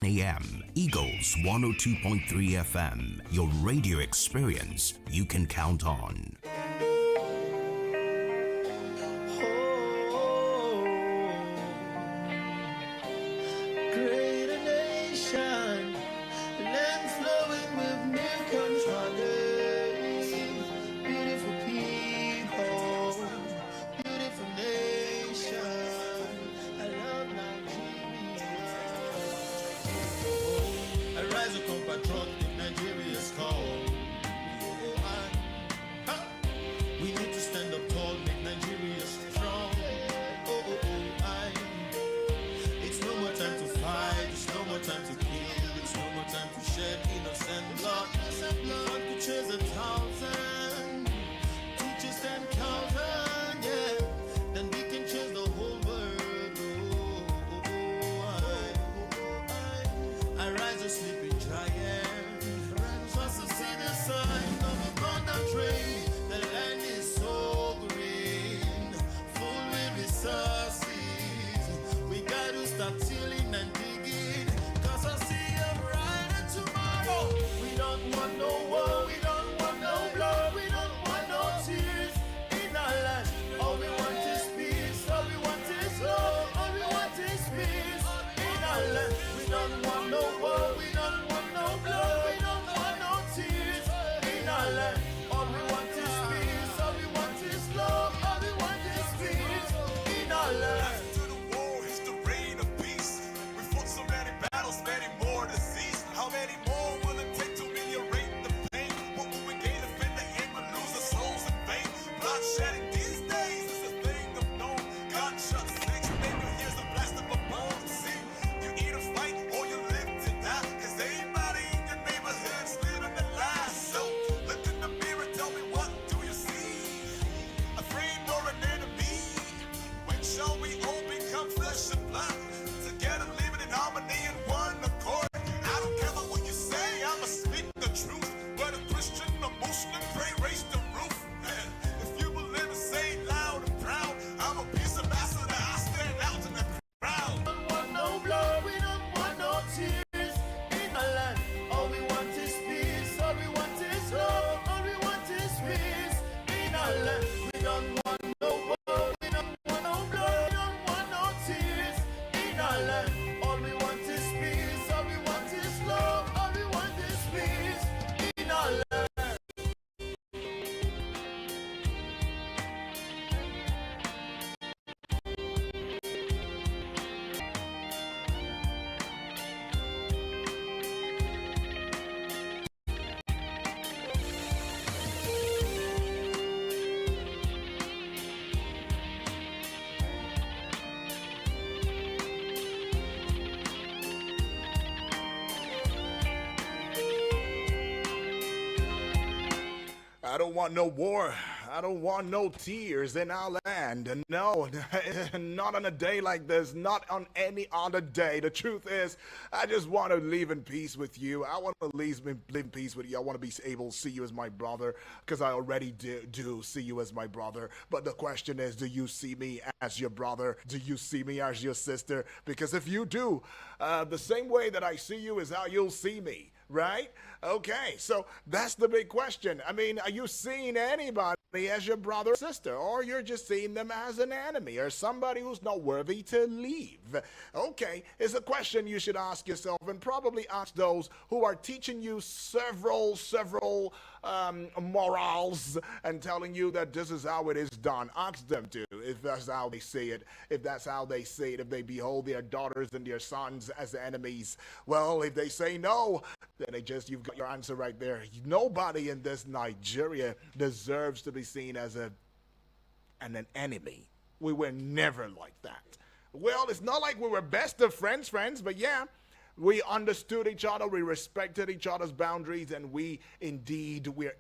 a.m. Eagles 102.3 FM, your radio experience you can count on. I don't want no war. I don't want no tears in our land. No, not on a day like this, not on any other day. The truth is, I just want to live in peace with you. I want to live in peace with you. I want to be able to see you as my brother, because I already do see you as my brother. But the question is, do you see me as your brother? Do you see me as your sister? Because if you do, the same way that I see you is how you'll see me. Right? Okay, so that's the big question. I mean, are you seeing anybody as your brother or sister, or you're just seeing them as an enemy or somebody who's not worthy to leave? Okay, it's a question you should ask yourself, and probably ask those who are teaching you several morals and telling you that this is how it is done. Ask them to, if that's how they see it, if that's how they see it, if they behold their daughters and their sons as enemies. Well, if they say no, then you've got your answer right there. Nobody in this Nigeria deserves to be seen as an enemy. We were never like that. Well, it's not like we were best of friends, but yeah, we understood each other, we respected each other's boundaries, and we're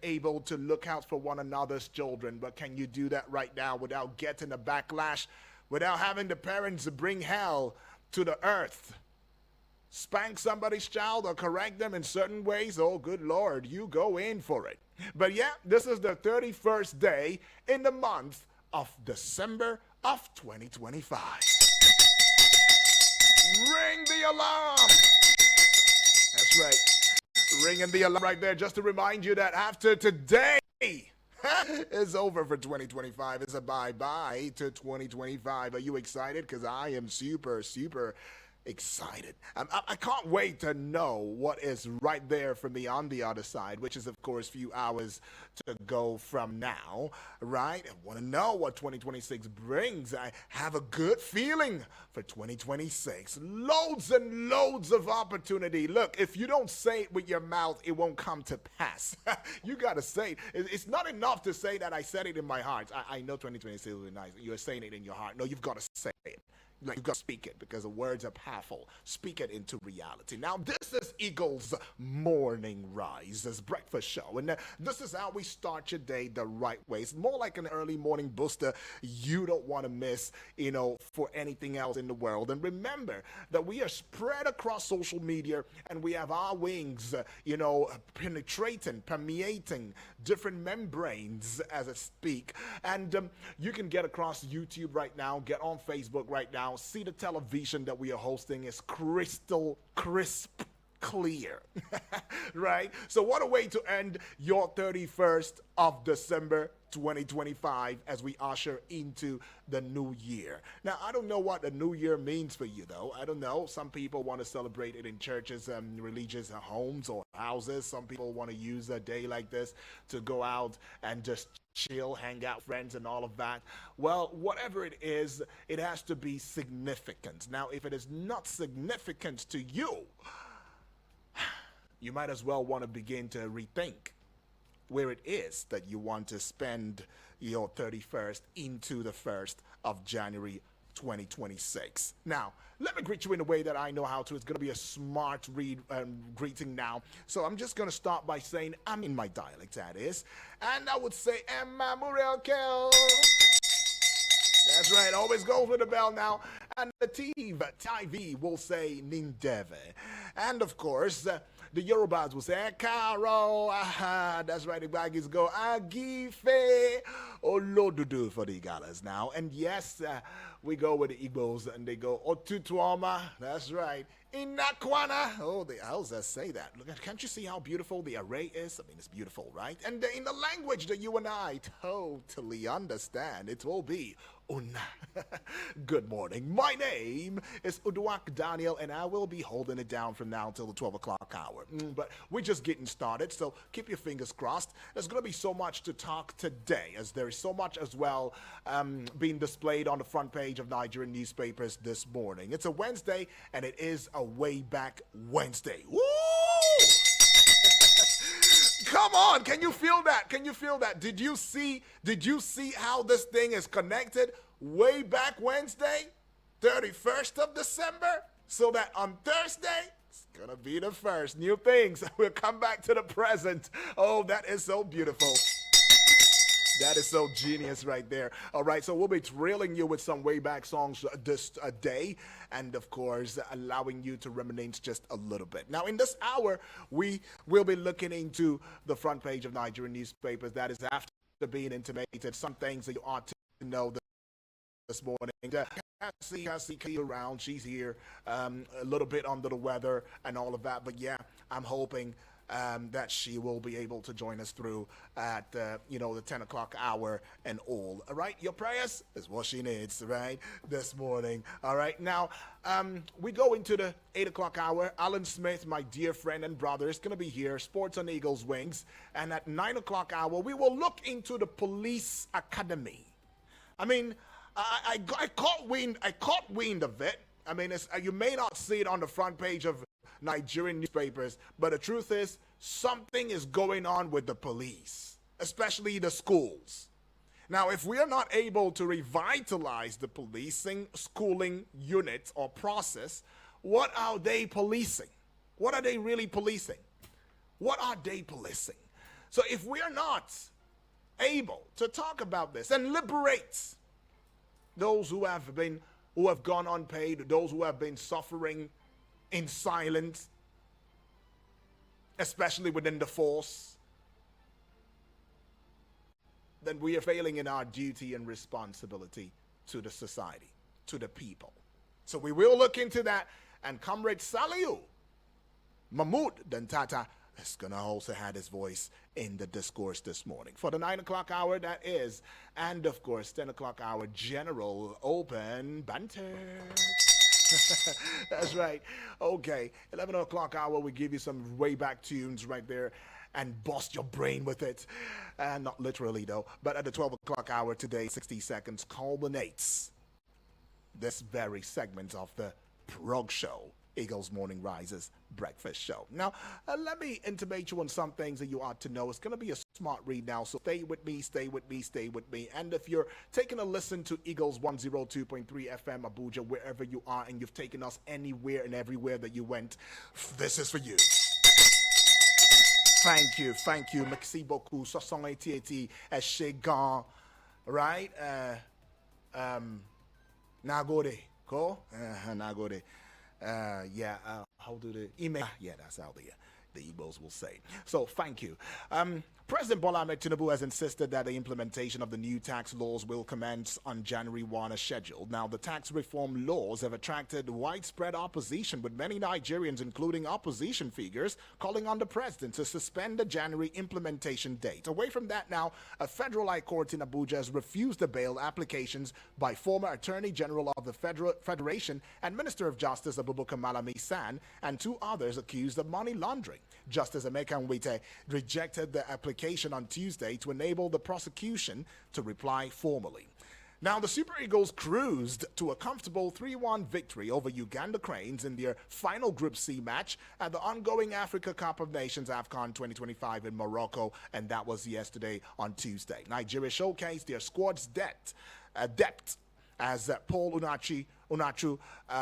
able to look out for one another's children. But can you do that right now without getting a backlash, without having the parents bring hell to the earth? Spank somebody's child or correct them in certain ways? Oh, good Lord, you go in for it. But yeah, this is the 31st day in the month of December of 2025. Ring the alarm! That's right. Ringing the alarm right there just to remind you that after today, it's over for 2025. It's a bye-bye to 2025. Are you excited? Because I am super, super excited. I can't wait to know what is right there for me on the other side, which is, of course, a few hours to go from now, right? I want to know what 2026 brings. I have a good feeling for 2026. Loads and loads of opportunity. Look, if you don't say it with your mouth, it won't come to pass. You got to say it. It's not enough to say that I said it in my heart. I know 2026 will be nice. You're saying it in your heart. No, you've got to say it. Like, you got to speak it because the words are powerful. Speak it into reality. Now, this is Eagles Morning Rise, this breakfast show. And this is how we start your day the right way. It's more like an early morning booster you don't want to miss, for anything else in the world. And remember that we are spread across social media and we have our wings, permeating different membranes as I speak. And you can get across YouTube right now, get on Facebook right now. See the television that we are hosting is crystal crisp clear, right? So what a way to end your 31st of December 2025 as we usher into the new year. Now, I don't know what the new year means for you, though. I don't know. Some people want to celebrate it in churches and religious homes or houses. Some people want to use a day like this to go out and just chill, hang out, friends, and all of that. Well, whatever it is, it has to be significant. Now, if it is not significant to you, you might as well want to begin to rethink where it is that you want to spend your 31st into the 1st of January 2026. Now, let me greet you in a way that I know how to. It's going to be a smart greeting now. So I'm just going to start by saying, I'm in my dialect, that is. And I would say, Emma Muriel. That's right, always goes with the bell now. And the TV will say Nindeve. And of course, the Yorubas will say, Karo. That's right, the Baggies go, Agife. Olodudu for the Galas now. And yes, we go with the Igbos and they go, Otutuoma. That's right. Inakwana. Oh, the Hausas say that. Look, can't you see how beautiful the array is? I mean, it's beautiful, right? And in the language that you and I totally understand, it will be Una. Good morning. My name is Uduak Daniel, and I will be holding it down from now until the 12 o'clock hour. But we're just getting started, so keep your fingers crossed. There's going to be so much to talk today, as there is so much as well being displayed on the front page of Nigerian newspapers this morning. It's a Wednesday, and it is a way back Wednesday. Woo! Come on, can you feel that? Can you feel that? Did you see how this thing is connected? Way back Wednesday, 31st of December, so that on Thursday, it's gonna be the first. New things. We'll come back to the present. Oh, that is so beautiful. That is so genius right there. All right, so we'll be thrilling you with some way back songs this day, and of course, allowing you to reminisce just a little bit. Now, in this hour, we will be looking into the front page of Nigerian newspapers. That is after being intimated. Some things that you ought to know this morning. Cassie around. She's here, a little bit under the weather and all of that. But yeah, I'm hoping that she will be able to join us through at, the 10 o'clock hour and all. All right, your prayers is what she needs, right, this morning. All right, now, we go into the 8 o'clock hour. Alan Smith, my dear friend and brother, is going to be here, Sports on Eagles Wings. And at 9 o'clock hour, we will look into the police academy. I mean, I caught wind of it. I mean, you may not see it on the front page of Nigerian newspapers, but the truth is something is going on with the police, especially the schools. Now, if we are not able to revitalize the policing schooling unit or process, what are they policing? What are they really policing? What are they policing? So if we are not able to talk about this and liberate those who have gone unpaid, those who have been suffering in silence, especially within the force, then we are failing in our duty and responsibility to the society, to the people. So we will look into that. And Comrade Saliu, Mahmoud Dantata is going to also have his voice in the discourse this morning. For the 9 o'clock hour, that is. And of course, 10 o'clock hour, general open banter. That's right. Okay, 11 o'clock hour, we give you some way back tunes right there and bust your brain with it. And not literally though, but at the 12 o'clock hour today, 60 seconds culminates this very segment of the Prog Show, Eagles Morning Rises Breakfast Show. Now, let me intimate you on some things that you ought to know. It's going to be a smart read now, so stay with me, stay with me, stay with me. And if you're taking a listen to Eagles 102.3 FM Abuja, wherever you are, and you've taken us anywhere and everywhere that you went, this is for you. Thank you. Merci beaucoup. 78 Eshegan, right? Nagode. Ko? Nagode. How do the email? Yeah, that's how the Igbos will say. So, thank you. President Bola Ahmed Tinubu has insisted that the implementation of the new tax laws will commence on January 1 as scheduled. Now, the tax reform laws have attracted widespread opposition, with many Nigerians, including opposition figures, calling on the president to suspend the January implementation date. Away from that now, a federal high court in Abuja has refused the bail applications by former Attorney General of the Federation and Minister of Justice Abubakar Malami San and two others accused of money laundering. Justice Emeka Nwite rejected the application on Tuesday to enable the prosecution to reply formally. Now, the Super Eagles cruised to a comfortable 3-1 victory over Uganda Cranes in their final Group C match at the ongoing Africa Cup of Nations AFCON 2025 in Morocco, and that was yesterday on Tuesday. Nigeria showcased their squad's depth as Paul Unachu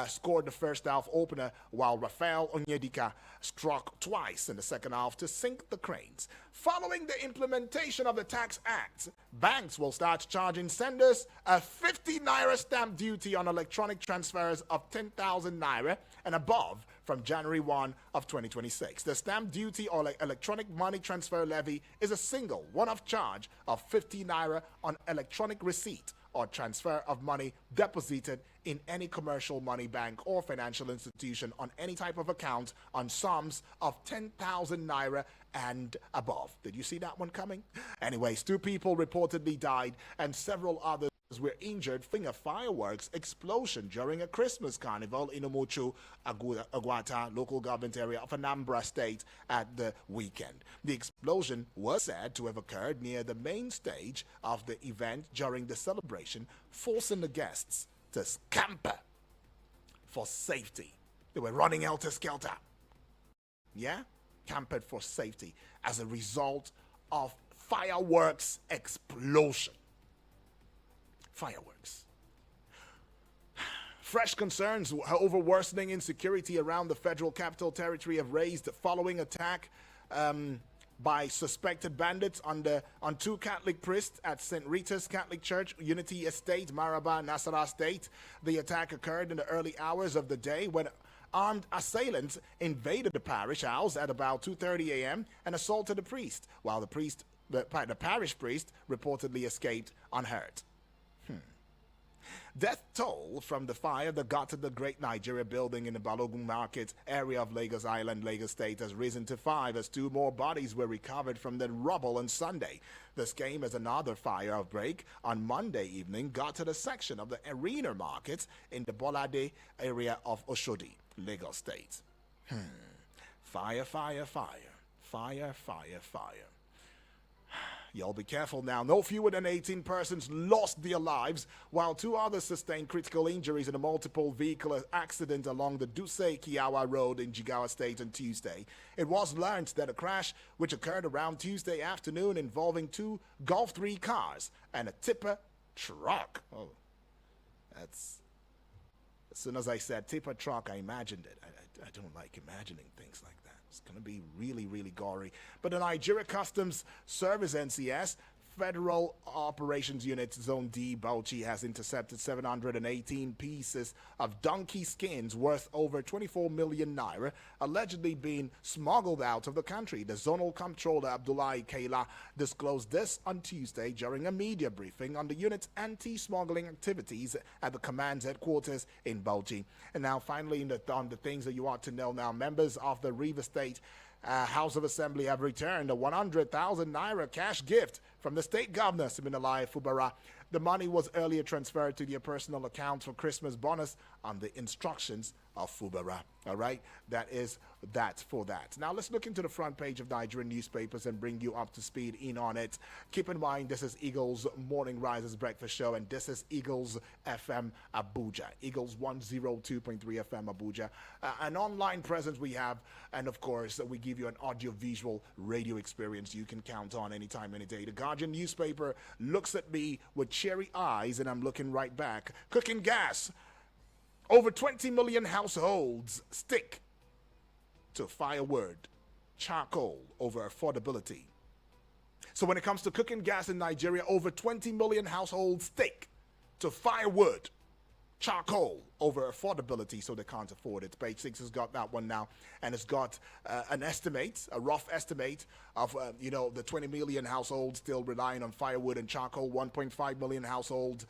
scored the first half opener, while Rafael Onyedika struck twice in the second half to sink the Cranes. Following the implementation of the Tax Act, banks will start charging senders a 50 naira stamp duty on electronic transfers of 10,000 naira and above from January 1 of 2026. The stamp duty or electronic money transfer levy is a single one-off charge of 50 naira on electronic receipt or transfer of money deposited in any commercial money bank or financial institution on any type of account on sums of 10,000 naira and above. Did you see that one coming? Anyways, 2 people reportedly died and several others were injured following a fireworks explosion during a Christmas carnival in Umuchu, Aguata, local government area of Anambra State at the weekend. The explosion was said to have occurred near the main stage of the event during the celebration, forcing the guests to scamper for safety. They were running helter-skelter. Yeah? Campered for safety as a result of fireworks explosion. Fireworks. Fresh concerns over worsening insecurity around the Federal Capital Territory have raised following attack by suspected bandits on 2 Catholic priests at St. Rita's Catholic Church, Unity Estate, Maraba, Nasarawa State. The attack occurred in the early hours of the day when armed assailants invaded the parish house at about 2:30 a.m. and assaulted the priest, while the parish priest reportedly escaped unhurt. Death toll from the fire that gutted the Great Nigeria building in the Balogun Market area of Lagos Island, Lagos State, has risen to 5 as 2 more bodies were recovered from the rubble on Sunday. This came as another fire outbreak on Monday evening gutted a section of the Arena Market in the Bolade area of Oshodi, Lagos State. Fire. Y'all be careful now. No fewer than 18 persons lost their lives, while 2 others sustained critical injuries in a multiple vehicle accident along the Duse-Kiawa Road in Jigawa State on Tuesday. It was learned that a crash, which occurred around Tuesday afternoon involving 2 Golf 3 cars and a tipper truck. Oh, that's... As soon as I said tipper truck, I imagined it. I don't like imagining things like that. It's going to be really, really gory. But the Nigeria Customs Service, NCS, Federal Operations Unit Zone D, Bauchi, has intercepted 718 pieces of donkey skins worth over 24 million naira, allegedly being smuggled out of the country. The zonal comptroller, Abdullahi Kaila, disclosed this on Tuesday during a media briefing on the unit's anti-smuggling activities at the command's headquarters in Bauchi. And now, finally, on the things that you ought to know now, members of the Rivers State House of Assembly have returned a 100,000 naira cash gift from the state governor, Siminalayi Fubara. The money was earlier transferred to their personal account for Christmas bonus on the instructions of Fubara. All right, that is that for that. Now let's look into the front page of Nigerian newspapers and bring you up to speed in on it. Keep in mind, this is Eagles Morning Risers Breakfast Show, and this is Eagles FM Abuja. Eagles 102.3 FM Abuja. An online presence we have, and of course, we give you an audio-visual radio experience you can count on anytime, any day. The Guardian newspaper looks at me with cherry eyes, and I'm looking right back. Cooking gas. Over 20 million households stick to firewood, charcoal over affordability. So when it comes to cooking gas in Nigeria, over 20 million households stick to firewood, charcoal over affordability, so they can't afford it. Page 6 has got that one now, and it's got an estimate, a rough estimate of, the 20 million households still relying on firewood and charcoal. 1.5 million households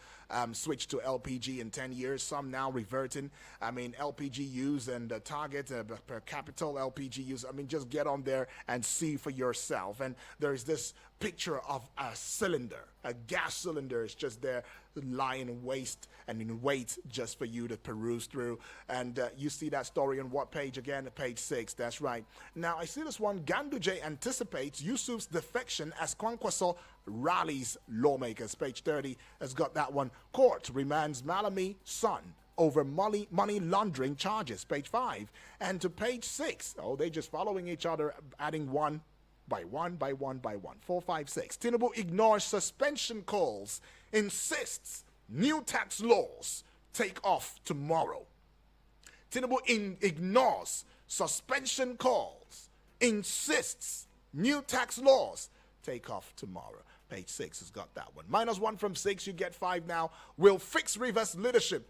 switched to LPG in 10 years, some now reverting. I mean, LPG use and target per capita LPG use. I mean, just get on there and see for yourself. And there's this picture of a cylinder, a gas cylinder is just there lying in waste and in wait just for you to peruse through. And you see that story on what page again? Page 6, that's right. Now I see this one. Ganduje anticipates Yusuf's defection as Kwankwaso rallies lawmakers. Page 30 has got that one. Court remands Malami son over money laundering charges. Page 5. And to page 6, they're just following each other, adding one by one by one by one. 4, 5, 6. Tinubu ignores suspension calls, insists new tax laws take off tomorrow. Tinubu ignores suspension calls, insists new tax laws take off tomorrow. Page 6 has got that one. -1 from 6, you get 5 now. Will fix Rivers leadership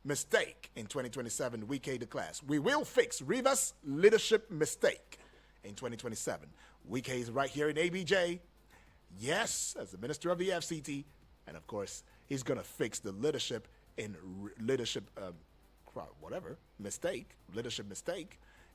mistake in 2027, Wike declares. We will fix Rivers leadership mistake in 2027. Wike is right here in ABJ. Yes, as the minister of the FCT. And of course, he's going to fix the leadership in leadership mistake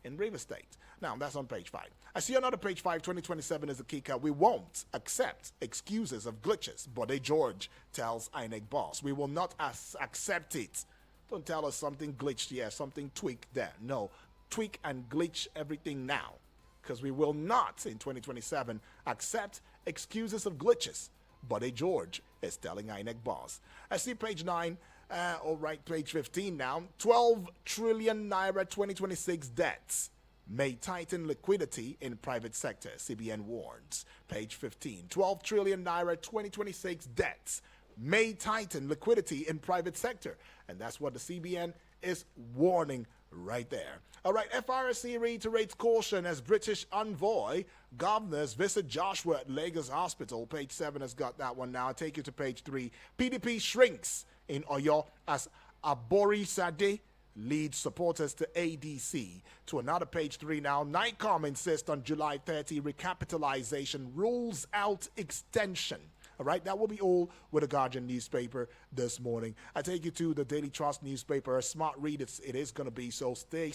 in Rivers State. Now, that's on page 5. I see another page 5, 2027 is the key cut. We won't accept excuses of glitches, Bode George tells INEC boss. We will not accept it. Don't tell us something glitched here, something tweaked there. No, tweak and glitch everything now, because we will not, in 2027, accept excuses of glitches. Bode George is telling INEC boss. I see page 9. All right, page 15 now. 12 trillion naira 2026 debts may tighten liquidity in private sector, CBN warns. Page 15. 12 trillion naira 2026 debts may tighten liquidity in private sector. And that's what the CBN is warning right there. All right, FRC reiterates caution as British envoy governors visit Joshua at Lagos Hospital. Page 7 has got that one now. I'll take you to page 3. PDP shrinks in Oyo as Abori Sade leads supporters to ADC. To another page 3 now. NICOM insists on July 30 recapitalization, rules out extension. All right, that will be all with the Guardian newspaper this morning. I take you to the Daily Trust newspaper. A smart read it is going to be, so stay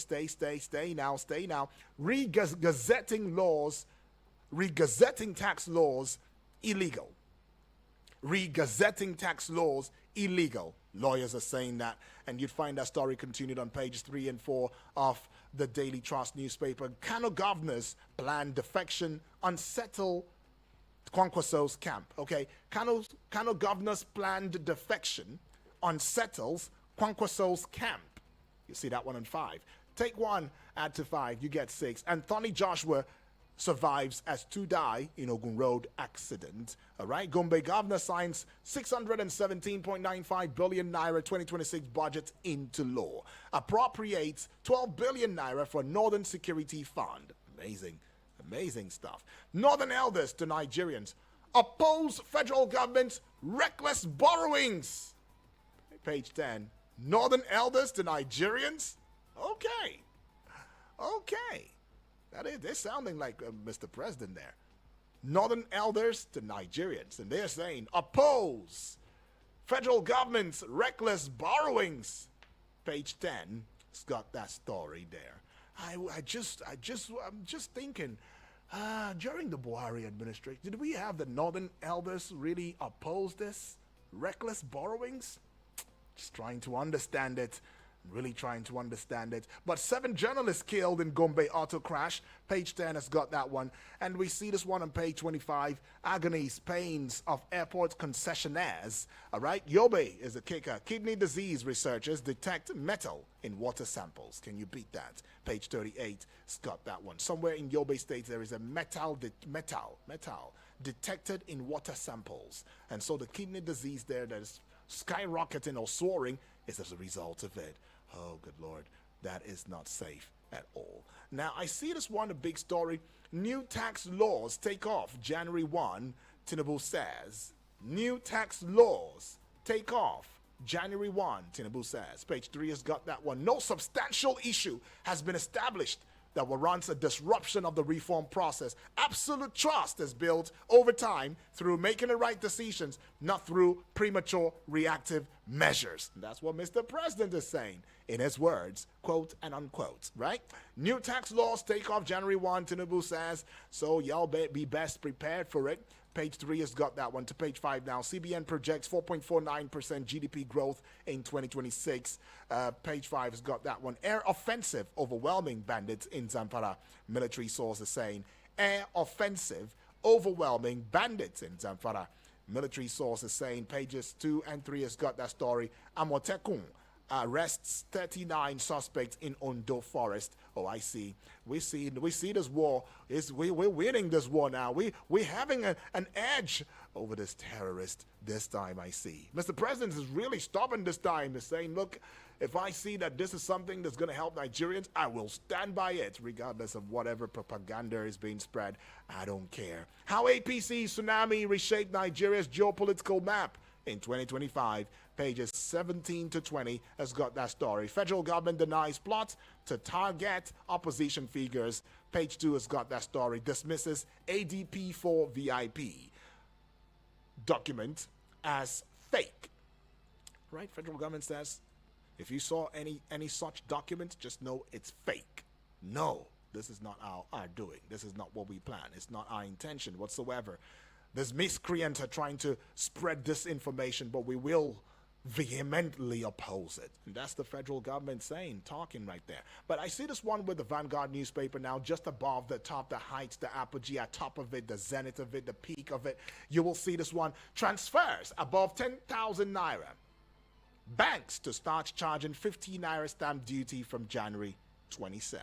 now. Regazetting tax laws illegal. Regazetting tax laws illegal. Lawyers are saying that, and you'd find that story continued on pages 3 and 4 of the Daily Trust newspaper. Kano governors plan defection, unsettle Kwankwaso's camp. Okay, Kano governors planned defection, unsettles Kwankwaso's camp. You see that one on 5. Take 1, add to 5, you get 6. Anthony Joshua survives as 2 die in Ogun Road accident. All right, Gombe governor signs 617.95 billion naira 2026 budget into law. Appropriates 12 billion naira for Northern Security Fund. Amazing stuff. Northern elders to Nigerians oppose federal government's reckless borrowings. Page 10. Northern elders to Nigerians? Okay. They're sounding like Mr. President there. Northern elders to Nigerians. And they're saying, oppose federal government's reckless borrowings. Page 10. It's got that story there. I'm just thinking, during the Buhari administration, did we have the Northern elders really oppose this reckless borrowings? Just trying to understand it. Really trying to understand it. But 7 journalists killed in Gombe auto crash. Page 10 has got that one. And we see this one on page 25. Agonies, pains of airport concessionaires. All right. Yobe is the kicker. Kidney disease researchers detect metal in water samples. Can you beat that? Page 38 has got that one. Somewhere in Yobe State, there is a metal detected in water samples. And so the kidney disease there that is skyrocketing or soaring is as a result of it. Oh, good Lord. That is not safe at all. Now, I see this one, a big story. New tax laws take off January 1, Tinubu says. New tax laws take off January 1, Tinubu says. Page 3 has got that one. No substantial issue has been established that warrants a disruption of the reform process. Absolute trust is built over time through making the right decisions, not through premature reactive measures. And that's what Mr. President is saying in his words, quote and unquote, right? New tax laws take off January 1, Tinubu says, so y'all be best prepared for it. Page 3 has got that one. To page 5 now. CBN projects 4.49% GDP growth in 2026. Page 5 has got that one. Air offensive overwhelming bandits in Zamfara. Military sources saying air offensive overwhelming bandits in Zamfara. Military sources saying pages 2 and 3 has got that story. Amotekun arrests 39 suspects in Ondo Forest. Oh, I see. We see this war. We're winning this war now. We're having an edge over this terrorist this time, I see. Mr. President is really stubborn this time. He's saying, look, if I see that this is something that's going to help Nigerians, I will stand by it, regardless of whatever propaganda is being spread. I don't care. How APC tsunami reshaped Nigeria's geopolitical map in 2025. Pages 17 to 20 has got that story. Federal government denies plot to target opposition figures. Page 2 has got that story. Dismisses ADP for VIP document as fake. Right? Federal government says, if you saw any such document, just know it's fake. No, this is not our doing. This is not what we plan. It's not our intention whatsoever. There's miscreants are trying to spread disinformation, but we will vehemently oppose it. And that's the federal government talking right there. But I see this one with the Vanguard newspaper now, just above the top, the heights, the apogee, at top of it, the zenith of it, the peak of it. You will see this one. Transfers above 10,000 naira. Banks to start charging 50 naira stamp duty from January 27.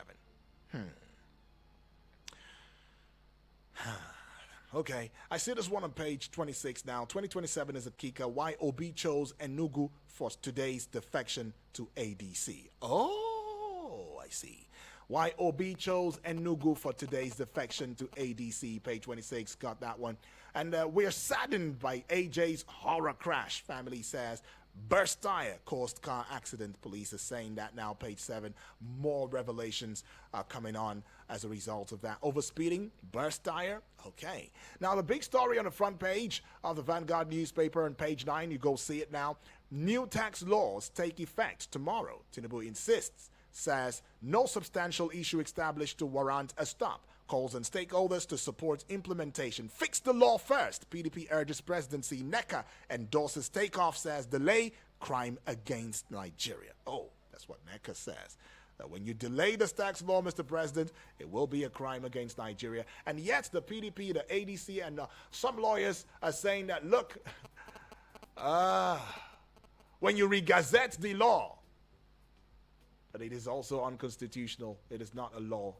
Okay, I see this one on page 26 now. 2027 is a kicker. Why Obi chose Enugu for today's defection to ADC. Oh, I see. Why Obi chose Enugu for today's defection to ADC. Page 26, got that one. And we're saddened by AJ's horror crash, family says. Burst tire caused car accident. Police is saying that now. Page 7. More revelations are coming on as a result of that. Overspeeding, burst tire. Okay. Now the big story on the front page of the Vanguard newspaper on page 9. You go see it now. New tax laws take effect tomorrow. Tinubu insists. Says no substantial issue established to warrant a stop. Calls on stakeholders to support implementation. Fix the law first. PDP urges presidency. NECA endorses takeoff, says delay crime against Nigeria. Oh, that's what NECA says. That when you delay this tax law, Mr. President, it will be a crime against Nigeria. And yet the PDP, the ADC, and some lawyers are saying that, look, when you re-gazette the law, that it is also unconstitutional. It is not a law.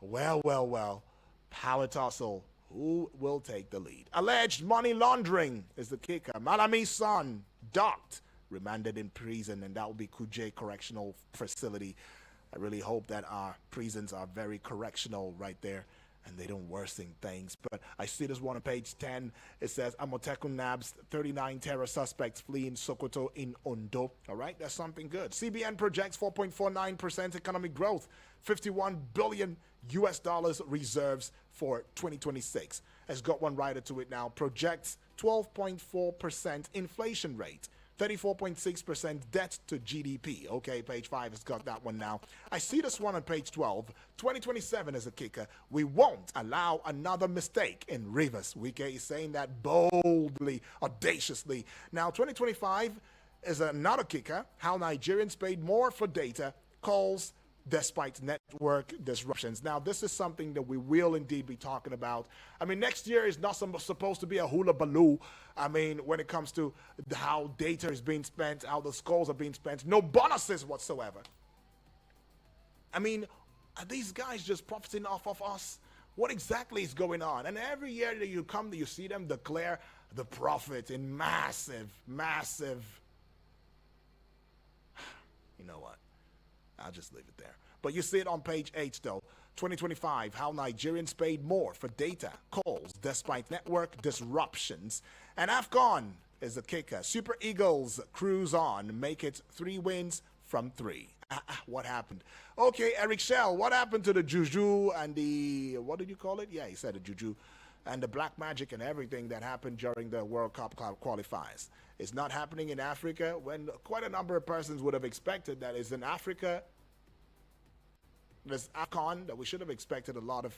Well. Power tussle. Who will take the lead? Alleged money laundering is the kicker. Malami's son, docked, remanded in prison, and that will be Kuje Correctional Facility. I really hope that our prisons are very correctional right there. and they don't worsen things. But I see this one on page 10. It says, Amotekun nabs 39 terror suspects fleeing Sokoto in Ondo. All right, that's something good. CBN projects 4.49% economic growth, 51 billion US dollars reserves for 2026. Has got one rider to it now. Projects 12.4% inflation rate. 34.6% debt to GDP. Okay, page 5 has got that one now. I see this one on page 12. 2027 is a kicker. We won't allow another mistake in Rivers. Wike is saying that boldly, audaciously. Now, 2025 is another kicker. How Nigerians paid more for data, calls, despite network disruptions. Now, this is something that we will indeed be talking about. I mean, next year is not supposed to be a hula baloo. I mean, when it comes to how data is being spent, how the scores are being spent, no bonuses whatsoever. I mean, are these guys just profiting off of us? What exactly is going on? And every year that you come, you see them declare the profit in massive. You know what? I'll just leave it there. But you see it on page 8 though. 2025, how Nigerians paid more for data calls despite network disruptions. And AFCON is the kicker. Super Eagles cruise on, make it 3 wins from 3. What happened? Okay, Eric Shell, what happened to the juju and the, what did you call it? Yeah, he said the juju and the black magic and everything that happened during the World Cup qualifiers. It's not happening in Africa when quite a number of persons would have expected that is in Africa. There's AFCON that we should have expected a lot of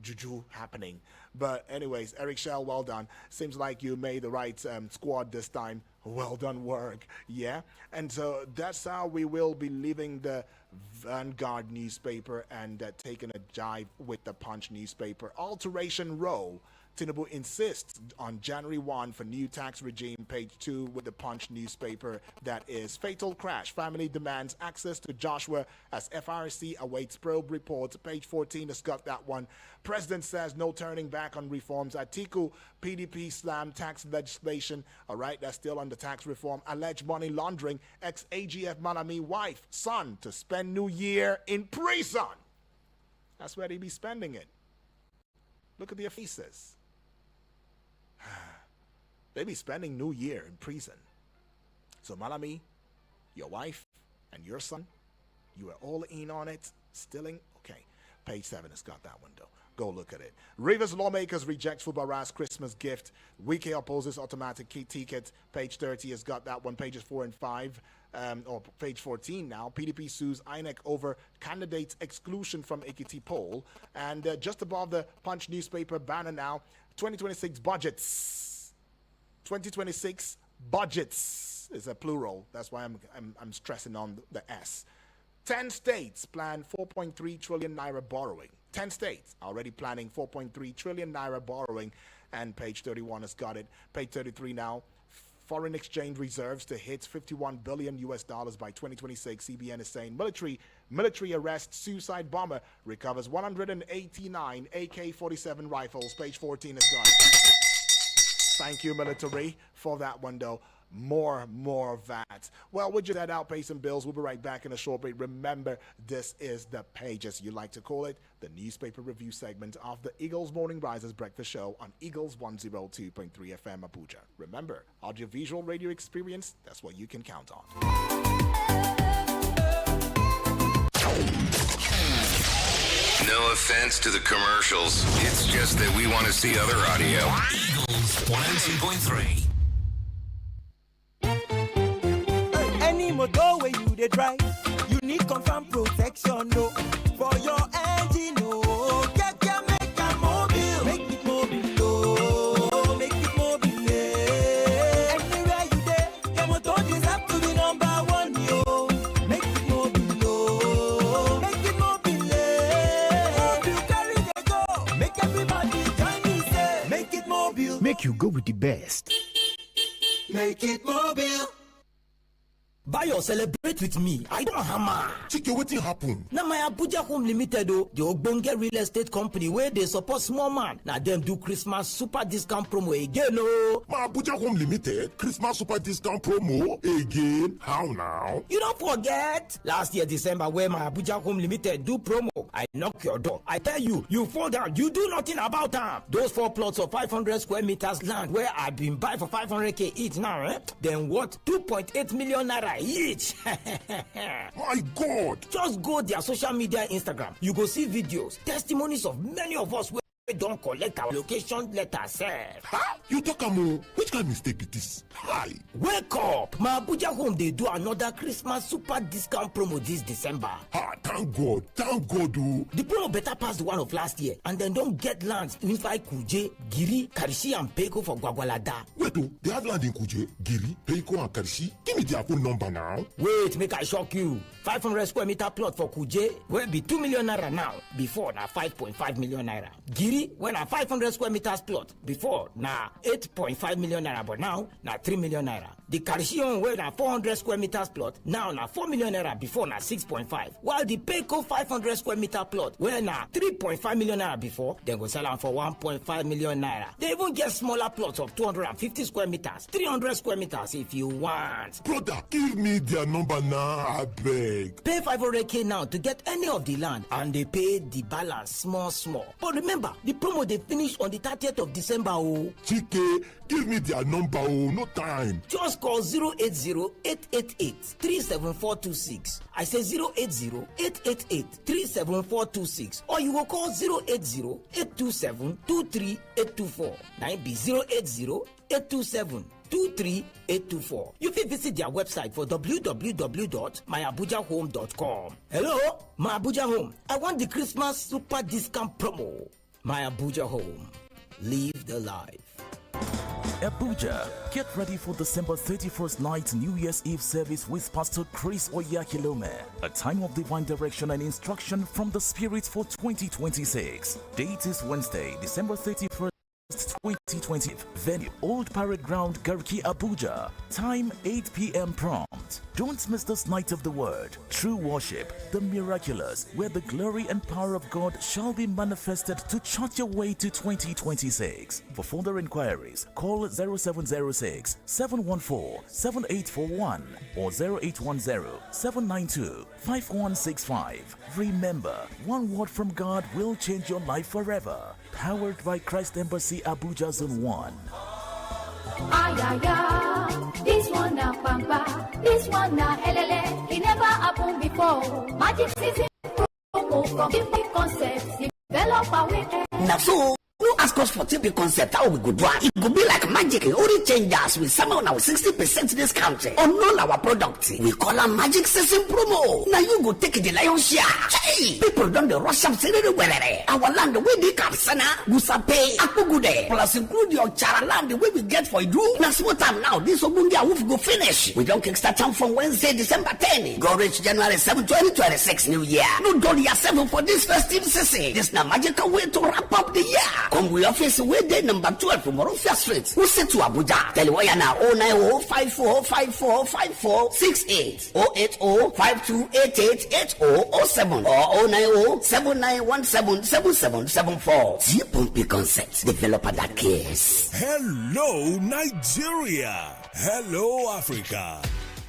juju happening. But anyways, Eric Shell, well done. Seems like you made the right squad this time. Well done work. Yeah. And so that's how we will be leaving the Vanguard newspaper and taking a jive with the Punch newspaper. Alteration Row. Tinubu insists on January 1 for new tax regime. Page 2 with the Punch newspaper. That is fatal crash. Family demands access to Joshua as FRC awaits probe reports. Page 14 has got that one. President says no turning back on reforms. Atiku, PDP slam tax legislation. All right, that's still on the tax reform. Alleged money laundering. Ex-AGF Malami wife, son to spend New Year in prison. That's where they be spending it. Look at their faces. They be spending New Year in prison. So Malami, your wife, and your son, you were all in on it, stealing. Okay, page 7 has got that one though. Go look at it. Rivers lawmakers reject Fubara's Christmas gift. Wike opposes automatic ticket. Page 30 has got that one. Pages 4 and 5. Or page 14 now. PDP sues INEC over candidates' exclusion from Ekiti poll. And just above the Punch newspaper banner now, 2026 budgets. 2026 budgets is a plural. That's why I'm stressing on the S. 10 states plan 4.3 trillion naira borrowing. 10 states already planning 4.3 trillion naira borrowing. And page 31 has got it. Page 33 now. Foreign exchange reserves to hit 51 billion US dollars by 2026. CBN is saying military arrests suicide bomber recovers 189 AK-47 rifles. Page 14 has got it. Thank you, military, for that one though. More of that. Well, we'll just head out, pay some bills. We'll be right back in a short break. Remember, this is the Pages, you like to call it, the newspaper review segment of the Eagles Morning Risers Breakfast Show on Eagles 102.3 FM Abuja. Remember, audiovisual radio experience, that's what you can count on. No offense to the commercials. It's just that we want to see other audio. Eagles 102.3. Any motor where you dey drive, you need confirm protection, no. For your engine, no. Keke make a mobile, make it mobile, oh. Make it mobile, eh. Anywhere you dey, your motor deserve to be number 1, yo. Make it mobile, oh. Make it mobile, eh. You carry the go, make everybody join me, say. Make it mobile. Make you go with the best. Make it mobile. Buy or celebrate with me. I don't hammer. Chike, wetin happen? Now my Abuja Home Limited, the ogbonge real estate company where they support small man. Now them do Christmas super discount promo again, oh. My Abuja Home Limited Christmas super discount promo again? How now? You don't forget last year December where my Abuja Home Limited do promo. I knock your door. I tell you, you fall down. You do nothing about them. Those 4 plots of 500 square meters land where I've been buy for 500k each now, then what? 2.8 million naira each. My God! Just go their social media Instagram. You go see videos, testimonies of many of us where we don't collect our location letter sef. Huh? You talk amo. Which kind of mistake is this? Hi. Wake up! My Abuja Home they do another Christmas super discount promo this December. Ah, thank God. Thank God, oh. The promo better pass the one of last year, and then don't get lands inside Kuje, Giri, Karishi, and Peko for Gwagwalada. Wait, oh, they have land in Kuje, Giri, Peiko, and Karishi. Give me their phone number now. Wait, make I shock you. 500 square meter plot for Kuje will be 2 million naira now. Before na 5.5 million naira. Giri when a 500 square meters plot before na 8.5 million naira, but now na 3 million naira. The Karishi where na 400 square meters plot now na 4 million naira, before na 6.5. While the Peko 500 square meter plot where na 3.5 million naira before, then go sell them for 1.5 million naira. They even get smaller plots of 250 square meters, 300 square meters if you want. Brother, give me their number now, I beg. Pay 500k now to get any of the land, and they pay the balance small. But remember, the promo they finish on the 30th of December, oh. Chike, give me their number, oh, no time. Just call 080-888-37426. I say 080-888-37426. Or you will call 080-827-23824. Now it be 080-827-23824. You can visit their website for www.myabujahome.com. Hello, My Abuja Home. I want the Christmas super discount promo. My Abuja Home. Live the life. Abuja, get ready for December 31st night New Year's Eve service with Pastor Chris Oyakilome. A time of divine direction and instruction from the Spirit for 2026. Date is Wednesday, December 31st. 2020. Venue Old Parade Ground, Garki, Abuja. Time 8 p.m. prompt. Don't miss this night of the word. True worship, the miraculous, where the glory and power of God shall be manifested to chart your way to 2026. For further inquiries, call 0706 714 7841 or 0810 792 5165. Remember, one word from God will change your life forever. Powered by Christ Embassy Abuja Zone 1. This one now Pampa, this one now Elele. It never happened before. Magic season promo from Tipi Concepts. Develop a weekend. Now so, no ask us for Tipi Concept how we go do it. It could be like magic. Only change us with some on our 60% discount on all our products. We call them Magic Season Promo. Now you go take the lion's share. Hey, people don't rush up everywhere. Our land the way they come, Sana, Gusape, Akugude, plus include your Chara land the way we get for you. Now small time now. This Ogundia wolf go finish. We don't kickstart time from Wednesday, December 10. Go reach January 7, 2026 New Year. No dollar 7 for this festive season. This now magical way to wrap up the year. Come we office way day number 12 from Morofia Street. We say to Abuja. Tell you now 090-5454-5468 080-5288-8007 or 090-7917-7774. T-Pumpy Concept, developer that cares. Hello, Nigeria. Hello, Africa.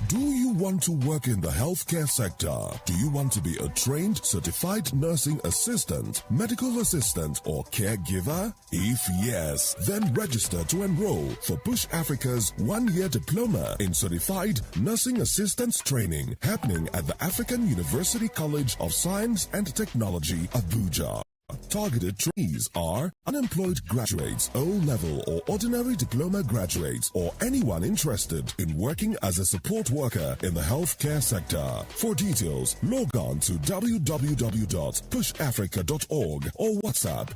Do you want to work in the healthcare sector? Do you want to be a trained, certified nursing assistant, medical assistant, or caregiver? If yes, then register to enroll for Push Africa's one-year diploma in certified nursing assistance training happening at the African University College of Science and Technology, Abuja. Targeted trainees are unemployed graduates, O-level or ordinary diploma graduates, or anyone interested in working as a support worker in the healthcare sector. For details, log on to www.pushafrica.org or WhatsApp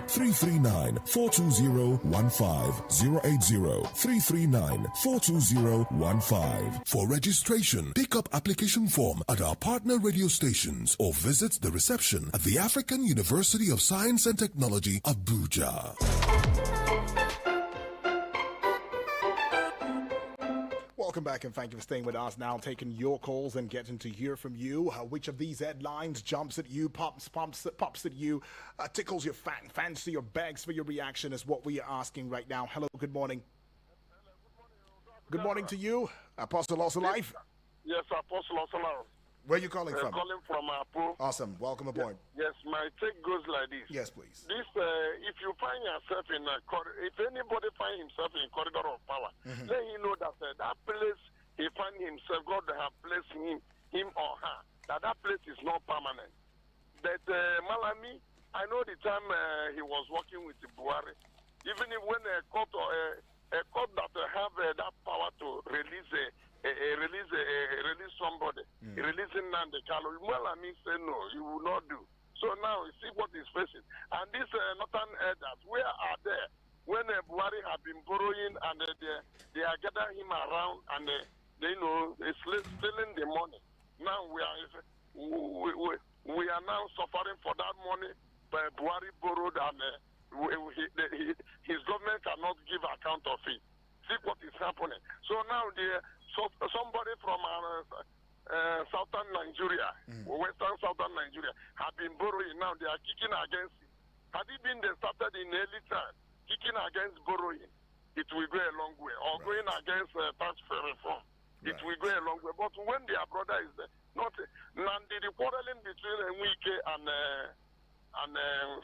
080-339-42015, 080-339-42015. For registration, pick up application form at our partner radio stations or visit the reception at the African University of Science and Technology, Abuja. Welcome back, and thank you for staying with us. Now taking your calls and getting to hear from you. Which of these headlines jumps at you, pops at you, tickles your fancy, or begs for your reaction is what we are asking right now. Hello, good morning. Good morning to you, Apostle Also Life. Yes, Apostle Also Life. Where are you calling from? Calling from Apo. Awesome. Welcome aboard. Yes, my take goes like this. Yes, please. This, if you find yourself in a if anybody find himself in corridor of power, let him know that that place he find himself, God have placed him or her, that place is not permanent. That Malami, I know the time he was working with the Buhari, even if when a court that have that power to release somebody, releasing Nande Kalo. Well, I mean, say no, you will not do. So now you see what he's facing. And this northern elders, where are they? When Buhari have been borrowing and they are gathering him around and they stealing the money. Now we are now suffering for that money. But Buhari borrowed and his government cannot give account of it. See what is happening. So now somebody from southern Nigeria, western southern Nigeria, have been borrowing. Now they are kicking against it. Had it been they started in early time, kicking against borrowing, it will go a long way. Or going against tax reform, it will go a long way. But when their brother is there, not now the quarreling between Wike and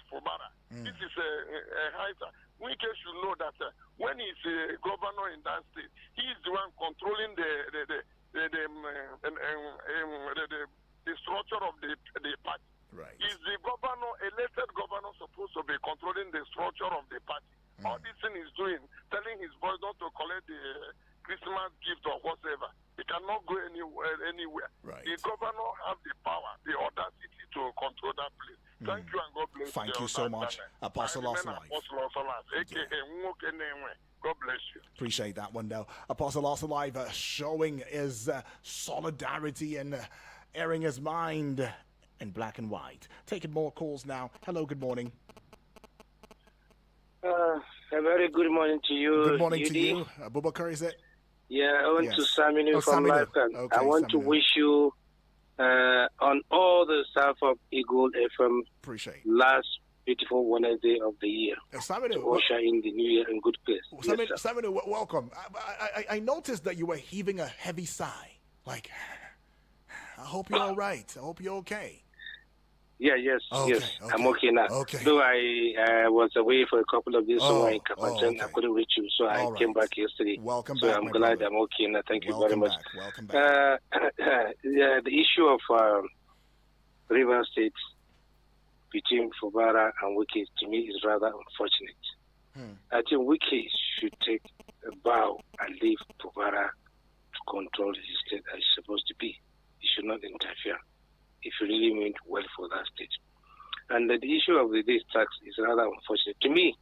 Fubara, this is a high time. Wike should know that when he's a governor in that state, he is the one controlling the structure of the party. Right. Is the governor, elected governor, supposed to be controlling the structure of the party? All this thing he's doing, telling his boys not to collect the Christmas gift or whatever. He cannot go anywhere. Right. The governor has the power, the audacity to control that place. Thank you and God bless you. Thank you so much, Apostle Also Life. God bless you. Appreciate that one, though. Apostle Also Life showing his solidarity and airing his mind in black and white. Taking more calls now. Hello, good morning. A very good morning to you. Good morning to you. Abubakar, is it? Yeah, I want to Saminu from Saminu. Life. Okay, I want to wish you on all the staff of Eagle FM last beautiful Wednesday of the year. Saminu, to usher in the new year in good place. Saminu, welcome. I noticed that you were heaving a heavy sigh. Like, I hope you're all right. I hope you're okay. Yeah, yes. I'm okay now. Okay. Though I was away for a couple of days, so I couldn't reach you, so I came back yesterday. Welcome so back, I'm my glad brother. I'm okay now. Thank you Welcome very much. back. Welcome back. The issue of River State between Fubara and Wiki, to me, is rather unfortunate. I think Wiki should take a bow and leave Fubara to control his state as it's supposed to be. He should not interfere if you really meant well for that state. And the issue of this tax is rather unfortunate. To me,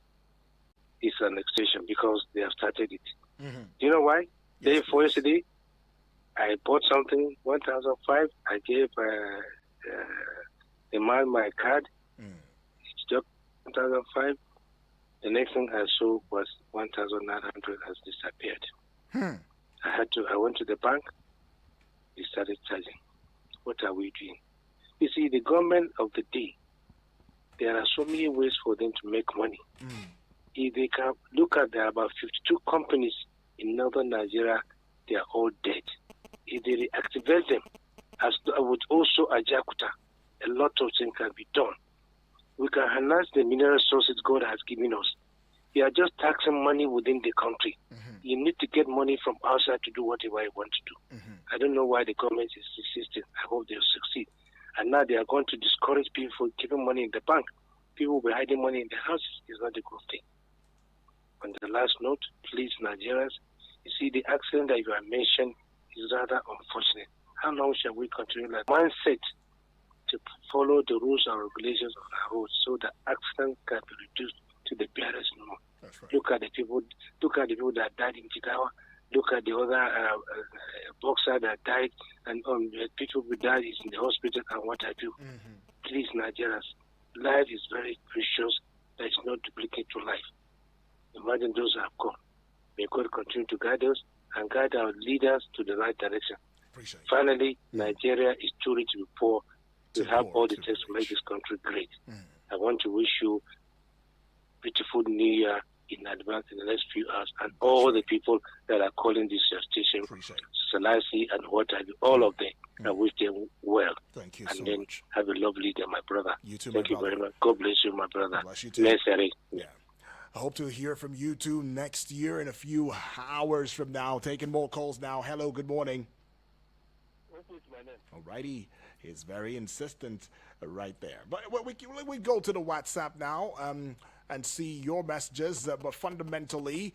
it's an extension because they have started it. Do you know why? Day for yesterday, I bought something, 1,005. I gave the man my card. It's just 1,005. The next thing I saw was 1,900 has disappeared. I went to the bank. They started charging. What are we doing? You see, the government of the day, there are so many ways for them to make money. If they can look at, there are about 52 companies in northern Nigeria, they are all dead. If they reactivate them, as with also Ajakuta, a lot of things can be done. We can harness the mineral resources God has given us. We are just taxing money within the country. You need to get money from outside to do whatever you want to do. I don't know why the government is insisting. I hope they'll succeed. And now they are going to discourage people from keeping money in the bank. People will be hiding money in the houses. It's not a good thing. On the last note, please, Nigerians, you see the accident that you have mentioned is rather unfortunate. How long shall we continue like mindset to follow the rules and regulations of our roads so that accidents can be reduced to the barest minimum? Right. Look at the people that died in Jigawa. Look at the other boxer that died, and people who died is in the hospital, and what I do. Please, Nigerians, life is very precious. There is no duplicate to life. Imagine those who have gone. May God continue to guide us and guide our leaders to the right direction. Appreciate Finally, Nigeria is too rich to be poor. We have all the things to make this country great. I want to wish you beautiful New Year in advance in the next few hours, and all the people that are calling this station, Selassie and what have you, all of them. I wish them well. Thank you and so then much. Have a lovely day, my brother. You too, Thank my you brother. very much. God bless you, my brother. Bless you too. Necessary. Yeah. I hope to hear from you too next year in a few hours from now. Taking more calls now. Hello, good morning. Alrighty, he's very insistent right there. But we go to the WhatsApp now and see your messages. But fundamentally,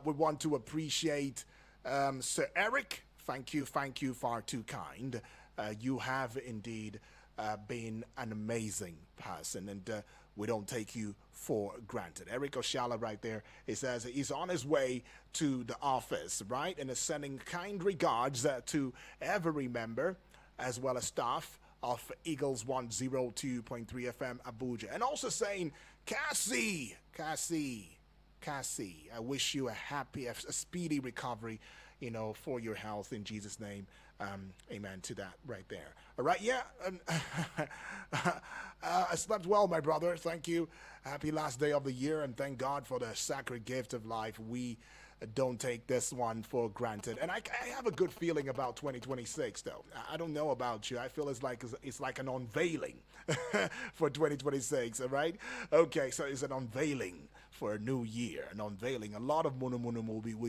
we want to appreciate Sir Eric. Thank you, far too kind. You have indeed been an amazing person, and we don't take you for granted. Eric Oshala right there, he says he's on his way to the office, right? And is sending kind regards to every member as well as staff of Eagles 102.3 FM Abuja. And also saying, Cassie, I wish you a speedy recovery, for your health in Jesus' name. Amen to that right there. All right, yeah. I slept well, my brother. Thank you. Happy last day of the year, and thank God for the sacred gift of life. We don't take this one for granted. And I have a good feeling about 2026, though. I don't know about you. I feel it's like an unveiling for 2026, all right? Okay, so it's an unveiling for a new year, an unveiling. A lot of Munu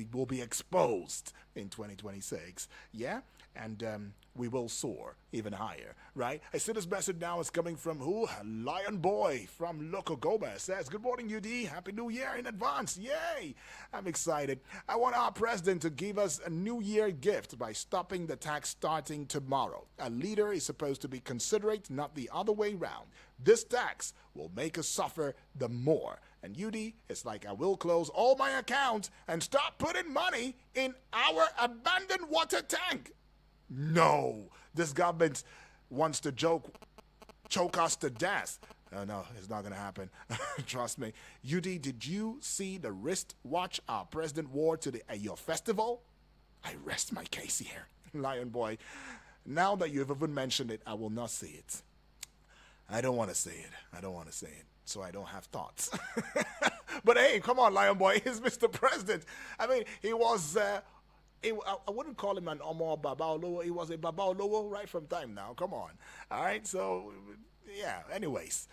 will be exposed in 2026, yeah? And we will soar even higher, right? I see this message now is coming from who? Lion Boy from Loco Gomez says, good morning, UD. Happy New Year in advance. Yay! I'm excited. I want our president to give us a New Year gift by stopping the tax starting tomorrow. A leader is supposed to be considerate, not the other way round. This tax will make us suffer the more. And UD, it's like I will close all my accounts and stop putting money in our abandoned water tank. No, this government wants to choke us to death. No, it's not going to happen. Trust me. UD, did you see the wristwatch our president wore to your festival? I rest my case here. Lion Boy, now that you've even mentioned it, I will not see it. I don't want to say it. So I don't have thoughts. But hey, come on, Lion Boy. He's Mr. President. I mean, he was... I wouldn't call him an Omar Babaolowo. He was a Babaolowo right from time now. Come on. All right. So, yeah. Anyways,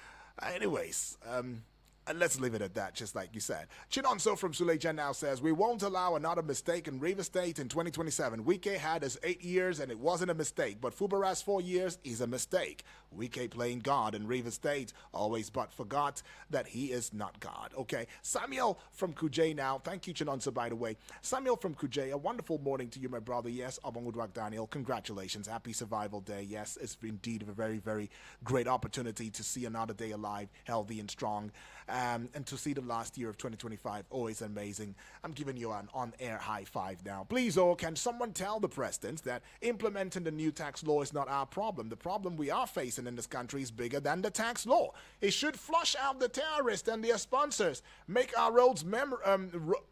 let's leave it at that, just like you said. Chinonso from Suleja now says, we won't allow another mistake in Rivers State in 2027. Wike had his 8 years and it wasn't a mistake, but Fubara's 4 years is a mistake. Wike playing God in Rivers State always but forgot that he is not God. Okay, Samuel from Kuje now. Thank you, Chinonso, by the way. Samuel from Kuje, a wonderful morning to you, my brother. Yes, Obongudwak Daniel, congratulations. Happy Survival Day. Yes, it's indeed a very, very great opportunity to see another day alive, healthy and strong. And to see the last year of 2025, always amazing. I'm giving you an on-air high five now. Please, can someone tell the president that implementing the new tax law is not our problem? The problem we are facing in this country is bigger than the tax law. It should flush out the terrorists and their sponsors, make our roads memorable.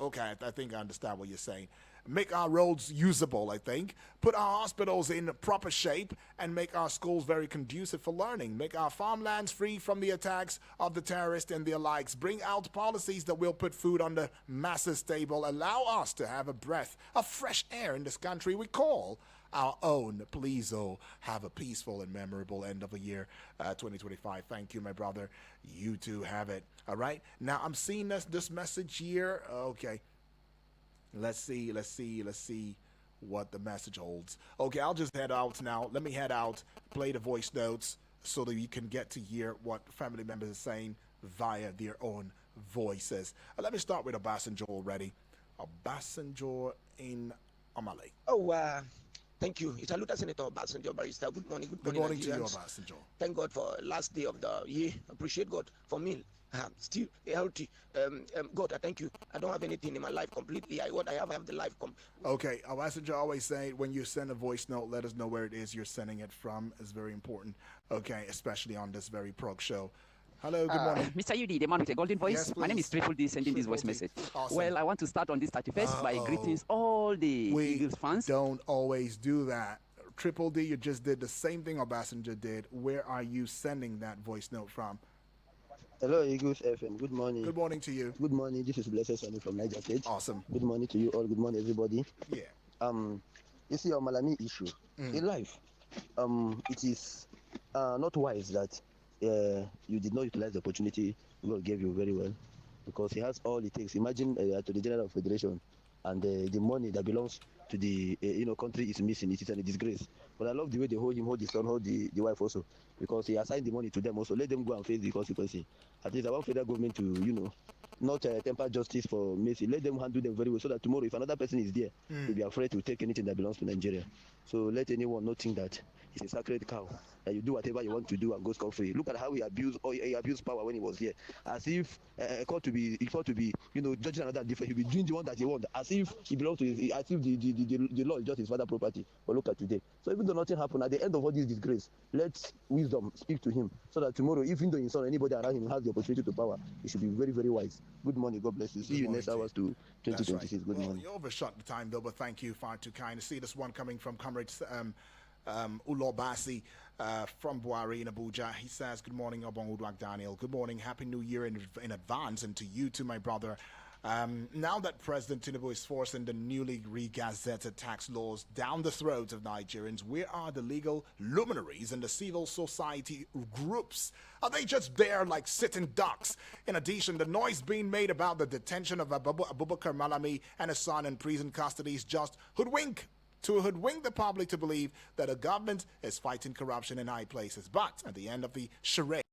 Okay, I think I understand what you're saying. Make our roads usable, I think. Put our hospitals in proper shape and make our schools very conducive for learning. Make our farmlands free from the attacks of the terrorists and their likes. Bring out policies that will put food on the masses' table. Allow us to have a breath of fresh air in this country we call our own. Please, have a peaceful and memorable end of the year 2025. Thank you, my brother. You too have it. All right. Now, I'm seeing this message here. Okay. Let's see what the message holds. Okay, I'll just head out now. Let me head out, play the voice notes so that you can get to hear what family members are saying via their own voices. Let me start with Obasanjo already. Obasanjo in Amale. Thank you. It's Aluta Senator Obasanjo Barrister. Good morning. Good morning to you, Obasanjo. Thank God for last day of the year. Appreciate God for me. Still healthy. God, I thank you. I don't have anything in my life completely. I have the life. Okay, Obasanjo always say when you send a voice note, let us know where it is you're sending it from. It's very important. Okay, especially on this very prog show. Hello, good morning. Mr. Yudi, the man with a golden voice. Yes, My name is Triple D, sending this voice message. Awesome. Well, I want to start on this 31st by greetings all the Eagles fans. Don't always do that. Triple D, you just did the same thing Obasanjo did. Where are you sending that voice note from? Hello, Eagles FM. Good morning. Good morning to you. Good morning. This is Blessed Sonny from Niger State. Awesome. Good morning to you all. Good morning, everybody. Yeah. You see, our Malami issue in life, it is not wise that you did not utilize the opportunity God gave you very well, because he has all it takes. Imagine to the General Federation, and the money that belongs to the country is missing. It is a disgrace. But I love the way they hold him, hold his son, hold the wife also, because he assigned the money to them also. Let them go and face the consequences. At least I want federal government to not temper justice for Messi. Let them handle them very well, so that tomorrow, if another person is there, they'll be afraid to take anything that belongs to Nigeria. So let anyone not think that it's a sacred cow, that you do whatever you want to do and go scot-free. Look at how he abused power when he was here, as if he thought to be judging another different. He'll be doing the one that he wants, as if he belongs to as if the law is just his father's property. But look at today. So even though nothing happened, at the end of all this disgrace, let wisdom speak to him, so that tomorrow, even though his son or anybody around him has the opportunity to power, he should be very, very wise. Good morning. God bless you. See you next hours to 2026. Right. Good morning. You overshot the time though, but thank you, far too kind. To see this one coming from comrades Ulo Basi from Buari in Abuja. He says, good morning, Obong Udwak Daniel. Good morning, Happy New Year in advance, and to you too, my brother. Now that President Tinubu is forcing the newly re-gazetted tax laws down the throats of Nigerians, where are the legal luminaries and the civil society groups? Are they just there like sitting ducks? In addition, the noise being made about the detention of Abubakar Malami and his son in prison custody is just hoodwink the public to believe that the government is fighting corruption in high places. But at the end of the charade,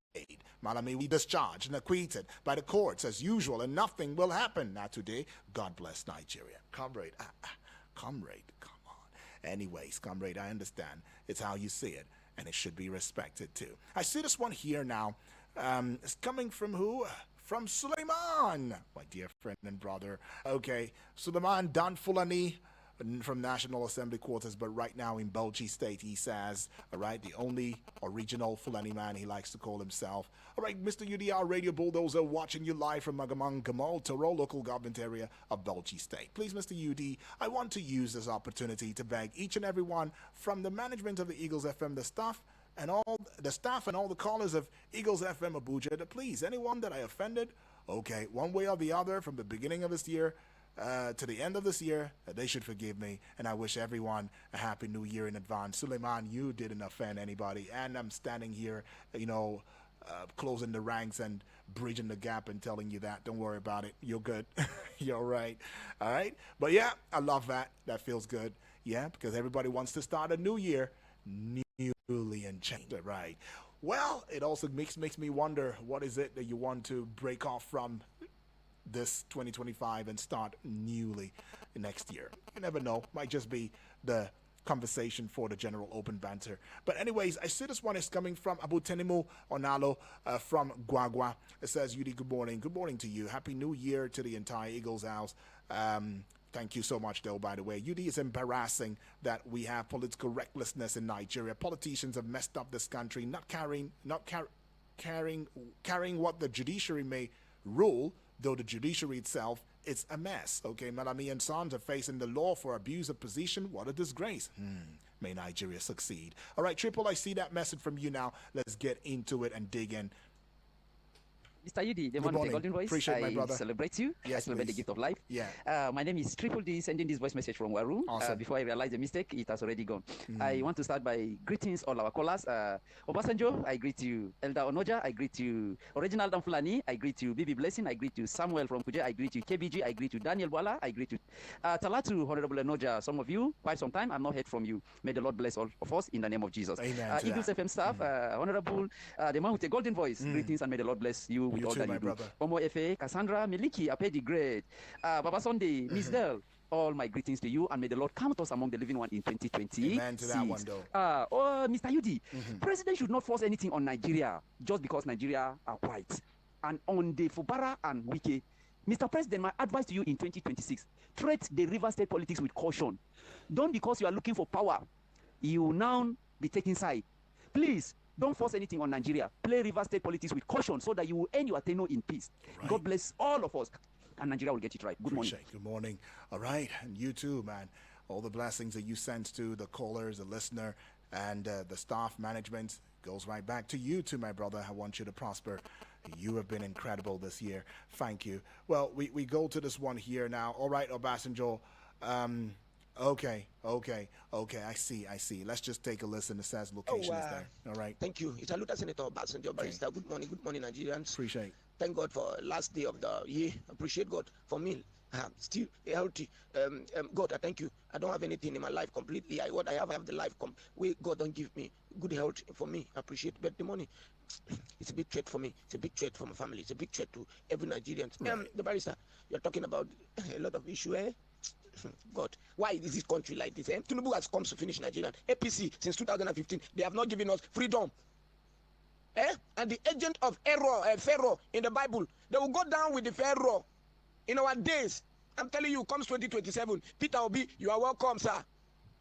Malami will be discharged and acquitted by the courts as usual, and nothing will happen. Not today. God bless Nigeria. Comrade, come on. Anyways, comrade, I understand. It's how you see it, and it should be respected too. I see this one here now. It's coming from who? From Suleiman, my dear friend and brother. Okay, Suleiman Dan Fulani from National Assembly quarters, but right now in Bauchi State, he says, all right, the only original Fulani man he likes to call himself. All right, Mr. UDR Radio Bulldozer watching you live from Magamang Gamal, Toro local government area of Bauchi State. Please, Mr. UD, I want to use this opportunity to beg each and every one from the management of the Eagles FM, the staff and all the callers of Eagles FM Abuja, to please, anyone that I offended, okay, one way or the other, from the beginning of this year to the end of this year, they should forgive me, and I wish everyone a happy new year in advance. Suleiman, you didn't offend anybody, and I'm standing here, closing the ranks and bridging the gap and telling you that. Don't worry about it. You're good. You're right. All right? But yeah, I love that. That feels good. Yeah, because everybody wants to start a new year newly and changed. Right. Well, it also makes me wonder, what is it that you want to break off from this 2025 and start newly next year? You never know. Might just be the conversation for the general open banter. But anyways, I see this one is coming from Abu Tenimu Onalo from Guagua. It says, Yudi, good morning. Good morning to you. Happy New Year to the entire Eagles house. Thank you so much, though, by the way. UD is embarrassing that we have political recklessness in Nigeria. Politicians have messed up this country, not carrying what the judiciary may rule, though the judiciary itself is a mess. Okay, Malami and Sons are facing the law for abuse of position. What a disgrace. May Nigeria succeed. All right, Triple, I see that message from you now. Let's get into it and dig in. Mr. Yudi, the man with the golden voice, Appreciate my brother. Celebrate you. Yes, I celebrate please. the gift of life. Yeah. My name is Triple D, sending this voice message from Waru. Awesome. Before I realize the mistake, it has already gone. I want to start by greetings all our callers. Obasanjo, I greet you. Elder Onoja, I greet you. Original Dan Fulani, I greet you. Bibi Blessing, I greet you. Samuel from Kuje, I greet you. KBG, I greet you. Daniel Wala, I greet you. Talatu, Honorable Onoja, some of you, quite some time, I've not heard from you. May the Lord bless all of us in the name of Jesus. Amen. Eagles FM staff, Honorable, the man with the golden voice, greetings, and may the Lord bless you with all too, that my you brother. do. Omo Efe, Cassandra, Miliki, Ape the Great, Baba Sunday, Miss Del, all my greetings to you, and may the Lord count us among the living one in 2020. Amen to that one, though. Mr. Yudi, President should not force anything on Nigeria just because Nigeria are white. And on the Fubara and Wike, Mr. President, my advice to you in 2026, treat the River State politics with caution. Don't because you are looking for power, you will now be taking side. Please, Don't force anything on Nigeria. Play River State politics with caution so that you will end your tenure in peace. Right. God bless all of us, and Nigeria will get it right. Good morning. Good morning. All right, and you too, man. All the blessings that you sent to the callers, the listener, and the staff management goes right back to you too, my brother. I want you to prosper. You have been incredible this year. Thank you. Well, we go to this one here now. All right, Obasanjo. Okay. I see. Let's just take a listen. It says location is there. All right. Thank you. It's Aluta Senator Obasanjo Barrister. Good morning, Nigerians. Appreciate. Thank God for last day of the year. Appreciate God for me. Still healthy. God, I thank you. I don't have anything in my life completely. What I have the life. God don't give me good health for me. I appreciate, but the money, it's a big threat for me. It's a big threat for my family. It's a big threat to every Nigerian. Right. The barrister, you're talking about a lot of issue, eh? God, why is this country like this? Tinubu has come to finish Nigeria. APC since 2015, they have not given us freedom. And the agent of error, Pharaoh in the Bible, they will go down with the Pharaoh. In our days, I'm telling you, comes 2027, Peter Obi, you are welcome, sir.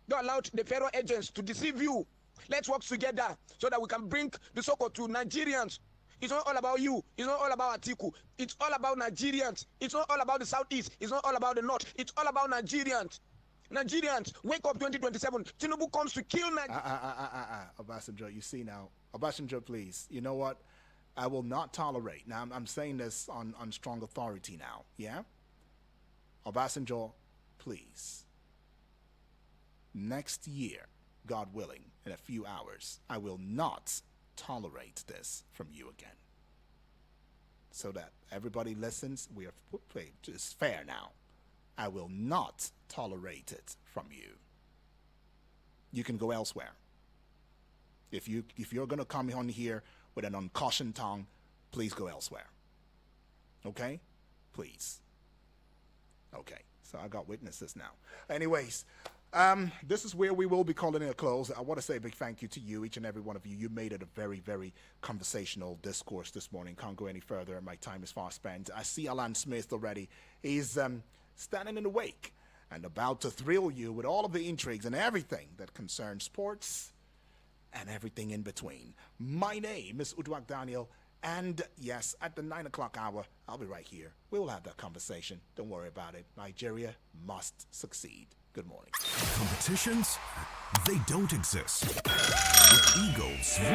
Don't allow the Pharaoh agents to deceive you. Let's work together so that we can bring the so-called to Nigerians. It's not all about you. It's not all about Atiku. It's all about Nigerians. It's not all about the Southeast. It's not all about the North. It's all about Nigerians. Nigerians, wake up 2027. Tinubu comes to kill Nigeria. Obasanjo, you see now. Obasanjo, please. You know what? I will not tolerate. Now, I'm saying this on strong authority now, yeah? Obasanjo, please. Next year, God willing, in a few hours, I will not tolerate this from you again. So that everybody listens, we are it's fair now. I will not tolerate it from you. You can go elsewhere. If you're going to come on here with an uncautioned tongue, please go elsewhere. Okay? Please. Okay. So I got witnesses now. Anyways, this is where we will be calling it a close. I want to say a big thank you to you, each and every one of you. You made it a very, very conversational discourse this morning. Can't go any further. My time is far spent. I see Alan Smith already. He's standing in the wake and about to thrill you with all of the intrigues and everything that concerns sports and everything in between. My name is Uduak Daniel, and yes, at the 9 o'clock hour, I'll be right here. We will have that conversation. Don't worry about it. Nigeria must succeed. Good morning. Competitions? They don't exist. With Eagles, you